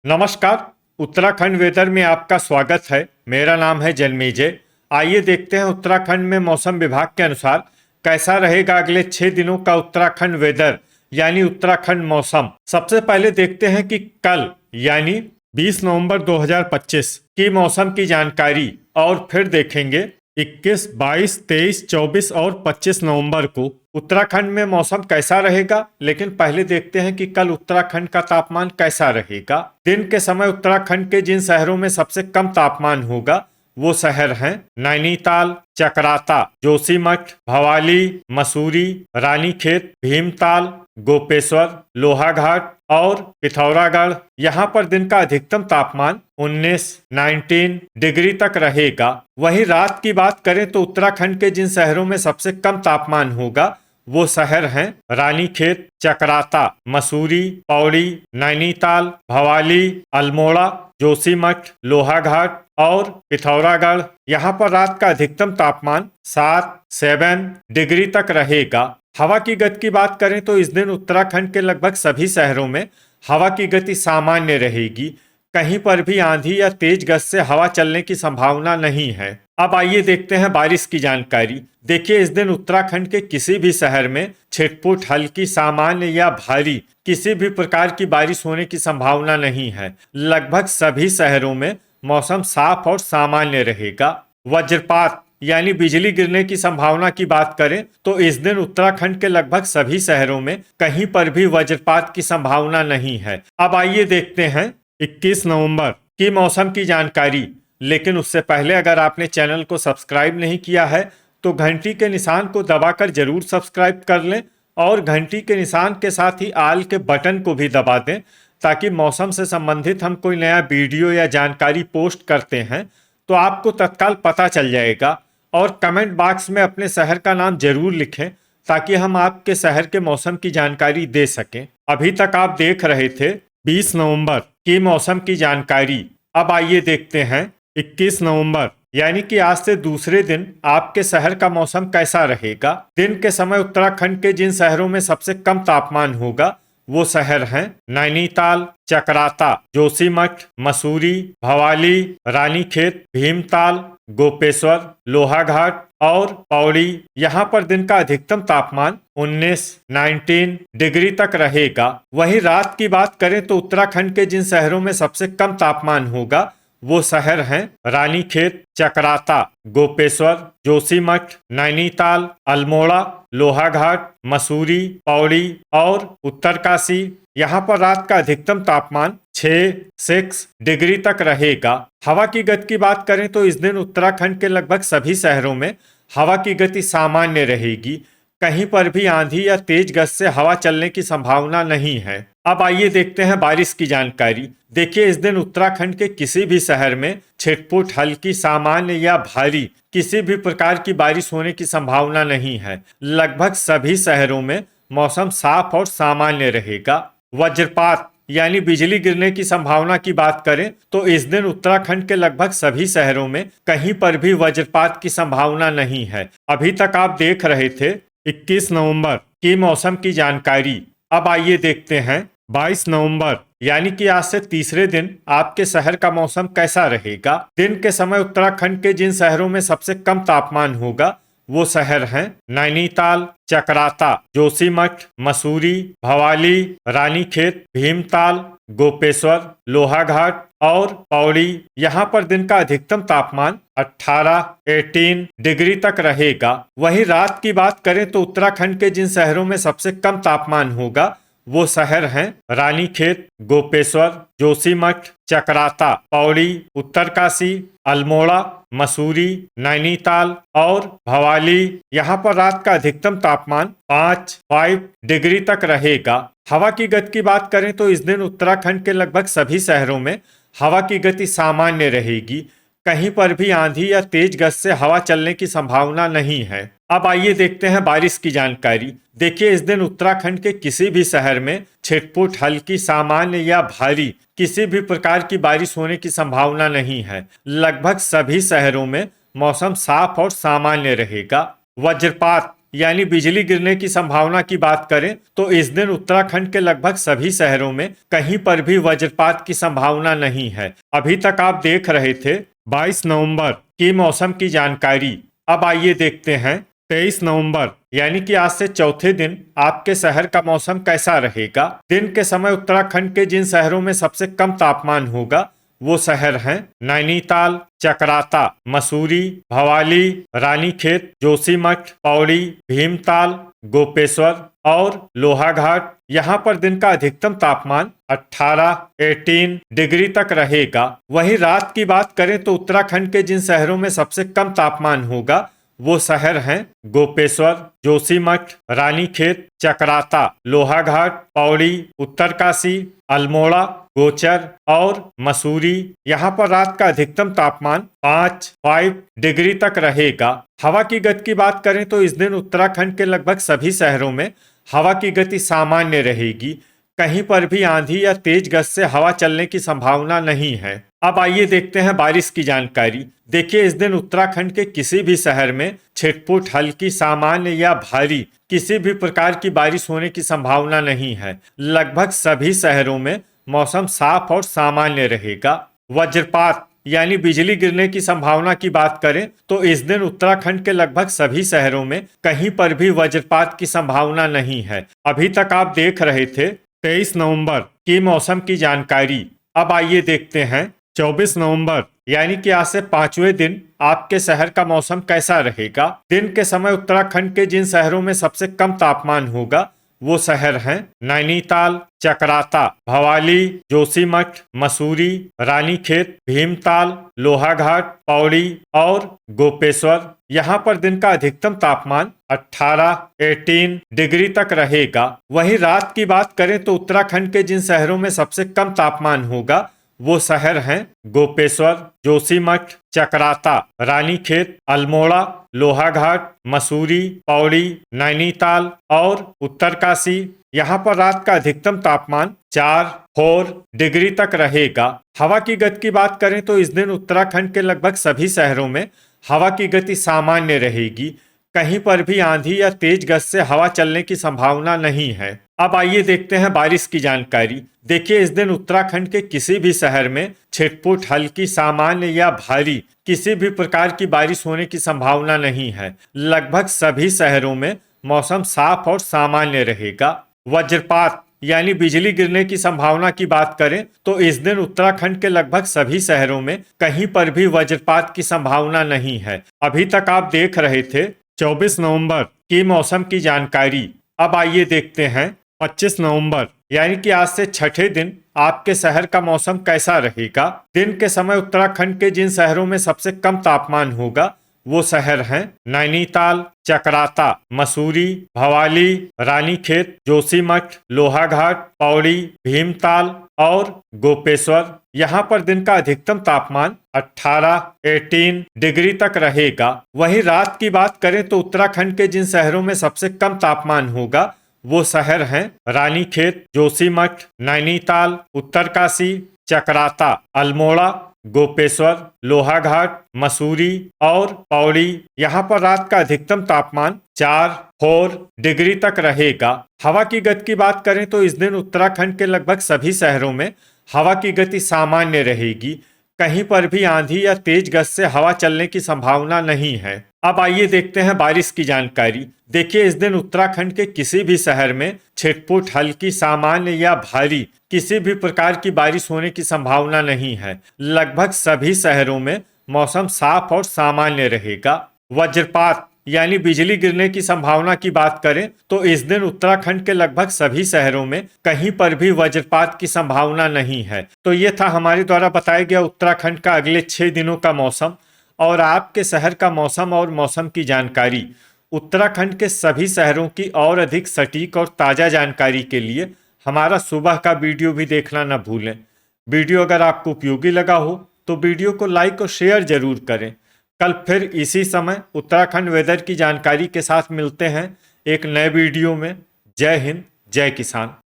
नमस्कार। उत्तराखंड वेदर में आपका स्वागत है। मेरा नाम है जन्मेजय। आइए देखते हैं उत्तराखंड में मौसम विभाग के अनुसार कैसा रहेगा अगले 6 दिनों का उत्तराखंड वेदर यानी उत्तराखंड मौसम। सबसे पहले देखते हैं कि कल यानी 20 नवंबर 2025 की मौसम की जानकारी और फिर देखेंगे 21, 22, 23, 24 और 25 नवंबर को उत्तराखंड में मौसम कैसा रहेगा। लेकिन पहले देखते हैं कि कल उत्तराखंड का तापमान कैसा रहेगा। दिन के समय उत्तराखंड के जिन शहरों में सबसे कम तापमान होगा वो शहर हैं नैनीताल, चकराता, जोशीमठ, भवाली, मसूरी, रानीखेत, भीमताल, गोपेश्वर, लोहाघाट और पिथौरागढ़। यहाँ पर दिन का अधिकतम तापमान 19 डिग्री तक रहेगा। वहीं रात की बात करें तो उत्तराखंड के जिन शहरों में सबसे कम तापमान होगा वो शहर हैं रानीखेत, चकराता, मसूरी, पौड़ी, नैनीताल, भवाली, अल्मोड़ा, जोशीमठ, लोहाघाट और पिथौरागढ़। यहाँ पर रात का अधिकतम तापमान 7 डिग्री तक रहेगा। हवा की गति की बात करें तो इस दिन उत्तराखंड के लगभग सभी शहरों में हवा की गति सामान्य रहेगी। कहीं पर भी आंधी या तेज गति से हवा चलने की संभावना नहीं है। अब आइए देखते हैं बारिश की जानकारी। देखिए, इस दिन उत्तराखंड के किसी भी शहर में छिटपुट, हल्की, सामान्य या भारी किसी भी प्रकार की बारिश होने की संभावना नहीं है। लगभग सभी शहरों में मौसम साफ और सामान्य रहेगा। वज्रपात यानी बिजली गिरने की संभावना की बात करें तो इस दिन उत्तराखंड के लगभग सभी शहरों में कहीं पर भी वज्रपात की संभावना नहीं है। अब आइए देखते हैं 21 नवंबर की मौसम की जानकारी। लेकिन उससे पहले अगर आपने चैनल को सब्सक्राइब नहीं किया है तो घंटी के निशान को दबाकर जरूर सब्सक्राइब कर लें और घंटी के निशान के साथ ही आल के बटन को भी दबा दें ताकि मौसम से संबंधित हम कोई नया वीडियो या जानकारी पोस्ट करते हैं तो आपको तत्काल पता चल जाएगा। और कमेंट बॉक्स में अपने शहर का नाम जरूर लिखें ताकि हम आपके शहर के मौसम की जानकारी दे सकें। अभी तक आप देख रहे थे 20 नवंबर की मौसम की जानकारी। अब आइए देखते हैं 21 नवंबर यानी कि आज से दूसरे दिन आपके शहर का मौसम कैसा रहेगा। दिन के समय उत्तराखंड के जिन शहरों में सबसे कम तापमान होगा वो शहर हैं नैनीताल, चकराता, जोशीमठ, मसूरी, भवाली, रानीखेत, भीमताल, गोपेश्वर, लोहाघाट और पौड़ी। यहाँ पर दिन का अधिकतम तापमान 19 डिग्री तक रहेगा। वहीं रात की बात करें तो उत्तराखंड के जिन शहरों में सबसे कम तापमान होगा वो शहर हैं रानीखेत, चकराता, गोपेश्वर, जोशीमठ, नैनीताल, अल्मोड़ा, लोहाघाट, मसूरी, पौड़ी और उत्तरकाशी। यहाँ पर रात का अधिकतम तापमान 6 डिग्री तक रहेगा। हवा की गति की बात करें तो इस दिन उत्तराखंड के लगभग सभी शहरों में हवा की गति सामान्य रहेगी। कहीं पर भी आंधी या तेज गति से हवा चलने की संभावना नहीं है। अब आइए देखते हैं बारिश की जानकारी। देखिए, इस दिन उत्तराखंड के किसी भी शहर में छिटपुट, हल्की, सामान्य या भारी किसी भी प्रकार की बारिश होने की संभावना नहीं है। लगभग सभी शहरों में मौसम साफ और सामान्य रहेगा। वज्रपात यानी बिजली गिरने की संभावना की बात करें तो इस दिन उत्तराखंड के लगभग सभी शहरों में कहीं पर भी वज्रपात की संभावना नहीं है। अभी तक आप देख रहे थे 21 नवंबर की मौसम की जानकारी। अब आइए देखते हैं 22 नवंबर यानी कि आज से तीसरे दिन आपके शहर का मौसम कैसा रहेगा। दिन के समय उत्तराखंड के जिन शहरों में सबसे कम तापमान होगा वो शहर हैं नैनीताल, चकराता, जोशीमठ, मसूरी, भवाली, रानीखेत, भीमताल, गोपेश्वर, लोहाघाट और पौड़ी। यहाँ पर दिन का अधिकतम तापमान 18 डिग्री तक रहेगा। वहीं रात की बात करें तो उत्तराखंड के जिन शहरों में सबसे कम तापमान होगा वो शहर हैं रानीखेत, गोपेश्वर, जोशीमठ, चकराता, पौड़ी, उत्तरकाशी, अल्मोड़ा, मसूरी, नैनीताल और भवाली। यहाँ पर रात का अधिकतम तापमान 5 डिग्री तक रहेगा। हवा की गति की बात करें तो इस दिन उत्तराखंड के लगभग सभी शहरों में हवा की गति सामान्य रहेगी। कहीं पर भी आंधी या तेज गति से हवा चलने की संभावना नहीं है। अब आइए देखते हैं बारिश की जानकारी। देखिए, इस दिन उत्तराखंड के किसी भी शहर में छिटपुट, हल्की, सामान्य या भारी किसी भी प्रकार की बारिश होने की संभावना नहीं है। लगभग सभी शहरों में मौसम साफ और सामान्य रहेगा। वज्रपात यानी बिजली गिरने की संभावना की बात करें तो इस दिन उत्तराखंड के लगभग सभी शहरों में कहीं पर भी वज्रपात की संभावना नहीं है। अभी तक आप देख रहे थे 22 नवंबर की मौसम की जानकारी। अब आइए देखते हैं 23 नवंबर यानी कि आज से चौथे दिन आपके शहर का मौसम कैसा रहेगा। दिन के समय उत्तराखंड के जिन शहरों में सबसे कम तापमान होगा वो शहर हैं नैनीताल, चकराता, मसूरी, भवाली, रानीखेत, जोशीमठ, पौड़ी, भीमताल, गोपेश्वर और लोहाघाट। यहाँ पर दिन का अधिकतम तापमान 18 डिग्री तक रहेगा। वहीं रात की बात करें तो उत्तराखंड के जिन शहरों में सबसे कम तापमान होगा वो शहर हैं गोपेश्वर, जोशीमठ, रानीखेत, चकराता, लोहाघाट, पौड़ी, उत्तरकाशी, अल्मोड़ा, गोचर और मसूरी। यहाँ पर रात का अधिकतम तापमान 5 डिग्री तक रहेगा। हवा की गति की बात करें तो इस दिन उत्तराखंड के लगभग सभी शहरों में हवा की गति सामान्य रहेगी। कहीं पर भी आंधी या तेज गति से हवा चलने की संभावना नहीं है। अब आइए देखते हैं बारिश की जानकारी। देखिए इस दिन उत्तराखंड के किसी भी शहर में छिटपुट, हल्की, सामान्य या भारी किसी भी प्रकार की बारिश होने की संभावना नहीं है। लगभग सभी शहरों में मौसम साफ और सामान्य रहेगा। वज्रपात यानी बिजली गिरने की संभावना की बात करें तो इस दिन उत्तराखंड के लगभग सभी शहरों में कहीं पर भी वज्रपात की संभावना नहीं है। अभी तक आप देख रहे थे 23 नवंबर की मौसम की जानकारी। अब आइए देखते हैं 24 नवंबर यानी कि आज से 5वें दिन आपके शहर का मौसम कैसा रहेगा। दिन के समय उत्तराखंड के जिन शहरों में सबसे कम तापमान होगा वो शहर हैं नैनीताल, चकराता, भवाली, जोशीमठ, मसूरी, रानीखेत, भीमताल, लोहाघाट, पौड़ी और गोपेश्वर। यहाँ पर दिन का अधिकतम तापमान 18 डिग्री तक रहेगा। वहीं रात की बात करें तो उत्तराखंड के जिन शहरों में सबसे कम तापमान होगा वो शहर हैं गोपेश्वर, जोशीमठ, चकराता, रानीखेत, अल्मोड़ा, लोहाघाट, मसूरी, पौड़ी, नैनीताल और उत्तरकाशी। यहाँ पर रात का अधिकतम तापमान 4 डिग्री तक रहेगा। हवा की गति की बात करें तो इस दिन उत्तराखंड के लगभग सभी शहरों में हवा की गति सामान्य रहेगी। कहीं पर भी आंधी या तेज गति से हवा चलने की संभावना नहीं है। अब आइए देखते हैं बारिश की जानकारी। देखिए इस दिन उत्तराखंड के किसी भी शहर में छिटपुट, हल्की, सामान्य या भारी किसी भी प्रकार की बारिश होने की संभावना नहीं है। लगभग सभी शहरों में मौसम साफ और सामान्य रहेगा। वज्रपात यानी बिजली गिरने की संभावना की बात करें तो इस दिन उत्तराखंड के लगभग सभी शहरों में कहीं पर भी वज्रपात की संभावना नहीं है। अभी तक आप देख रहे थे 24 नवंबर की मौसम की जानकारी। अब आइए देखते हैं 25 नवंबर यानी कि आज से छठे दिन आपके शहर का मौसम कैसा रहेगा। दिन के समय उत्तराखंड के जिन शहरों में सबसे कम तापमान होगा वो शहर हैं नैनीताल, चकराता, मसूरी, भवाली, रानीखेत, जोशीमठ, लोहाघाट, पौड़ी, भीमताल और गोपेश्वर। यहाँ पर दिन का अधिकतम तापमान 18 डिग्री तक रहेगा। वहीं रात की बात करें तो उत्तराखंड के जिन शहरों में सबसे कम तापमान होगा वो शहर हैं रानीखेत, जोशीमठ, नैनीताल, उत्तरकाशी, चकराता, अल्मोड़ा, गोपेश्वर, लोहाघाट, मसूरी और पौड़ी। यहाँ पर रात का अधिकतम तापमान 4 डिग्री तक रहेगा। हवा की गति की बात करें तो इस दिन उत्तराखंड के लगभग सभी शहरों में हवा की गति सामान्य रहेगी। कहीं पर भी आंधी या तेज गति से हवा चलने की संभावना नहीं है। अब आइए देखते हैं बारिश की जानकारी। देखिए इस दिन उत्तराखंड के किसी भी शहर में छिटपुट, हल्की, सामान्य या भारी किसी भी प्रकार की बारिश होने की संभावना नहीं है। लगभग सभी शहरों में मौसम साफ और सामान्य रहेगा। वज्रपात यानी बिजली गिरने की संभावना की बात करें तो इस दिन उत्तराखंड के लगभग सभी शहरों में कहीं पर भी वज्रपात की संभावना नहीं है। तो ये था हमारे द्वारा बताया गया उत्तराखंड का अगले 6 दिनों का मौसम और आपके शहर का मौसम और मौसम की जानकारी। उत्तराखंड के सभी शहरों की और अधिक सटीक और ताज़ा जानकारी के लिए हमारा सुबह का वीडियो भी देखना न भूलें। वीडियो अगर आपको उपयोगी लगा हो तो वीडियो को लाइक और शेयर जरूर करें। कल फिर इसी समय उत्तराखंड वेदर की जानकारी के साथ मिलते हैं एक नए वीडियो में। जय हिंद, जय किसान।